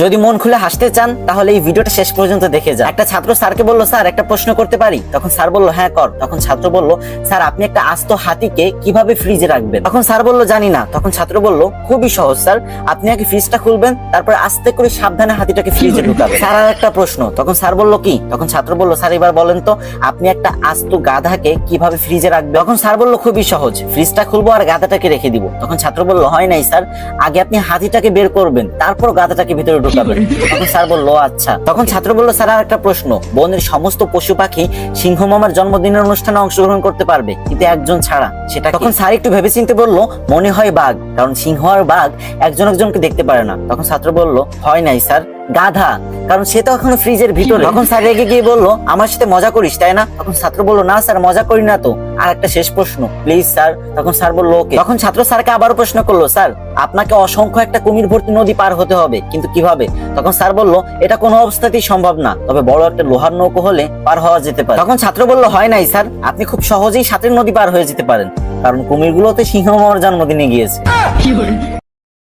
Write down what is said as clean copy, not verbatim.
যদি মন খুলে হাসতে চান তাহলে এই ভিডিওটা শেষ পর্যন্ত দেখে যান। একটা ছাত্র স্যারকে বলল, স্যার একটা প্রশ্ন করতে পারি? তখন স্যার বলল, হ্যাঁ কর। তখন ছাত্র বলল, স্যার আপনি একটা আস্ত হাতিকে কিভাবে ফ্রিজে রাখবেন? তখন স্যার বলল, জানি না। তখন ছাত্র বলল, খুবই সহজ স্যার, আপনি আগে ফ্রিজটা খুলবেন, তারপর আস্তে করে সাবধানে হাতিটাকে ফ্রিজে ঢুকাবেন। স্যার আর একটা প্রশ্ন। তখন স্যার বলল, কি? তখন ছাত্র বলল, স্যার এবার বলেন তো আপনি একটা আস্ত গাধাকে কিভাবে ফ্রিজে রাখবেন? তখন স্যার বলল, খুবই সহজ, ফ্রিজটা খুলবো আর গাধাটাকে রেখে দিব। তখন ছাত্র বলল, হয় নাই স্যার, আগে আপনি হাতিটাকে বের করবেন, তারপর গাধাটাকে ভিতরে ঢুকাবেন। তখন স্যার বলল, আচ্ছা। তখন ছাত্র বলল, স্যার আর একটা প্রশ্ন, বনের সমস্ত পশু পাখি সিংহ মামার জন্মদিনের অনুষ্ঠানে অংশগ্রহণ করতে পারবে, কিন্তু একজন ছাড়া, সেটা? তখন স্যার একটু ভেবেচিন্তে বলল, মনে হয় বাঘ, কারণ সিংহ আর বাঘ একজন একজনকে দেখতে পারে না। তখন ছাত্র বলল, হয় নাই স্যার, গাধা, কারণ সে তো এখনো ফ্রিজের ভিতরে। তখন স্যার রেগে গিয়ে বলল, আমার সাথে মজা করিস তাই না? তখন ছাত্র বলল, না স্যার মজা করি না তো, আর একটা শেষ প্রশ্ন প্লিজ স্যার। তখন স্যার বলল, ওকে। তখন ছাত্র স্যারকে আবারও প্রশ্ন করলো, স্যার আপনাকে অসংখ্য একটা কুমির ভর্তি নদী পার হতে হবে, কিন্তু কিভাবে? তখন স্যার বলল, এটা কোনো অবস্থাতেই সম্ভব না, তবে বড় একটা লোহার নৌকো হলে পার হওয়া যেতে পারে। তখন ছাত্র বলল, হয় নাই স্যার, আপনি খুব সহজেই সাতের নদী পার হয়ে যেতে পারেন, কারণ কুমিরগুলোতে সিংহ মামার জন্মদিনে গিয়েছে।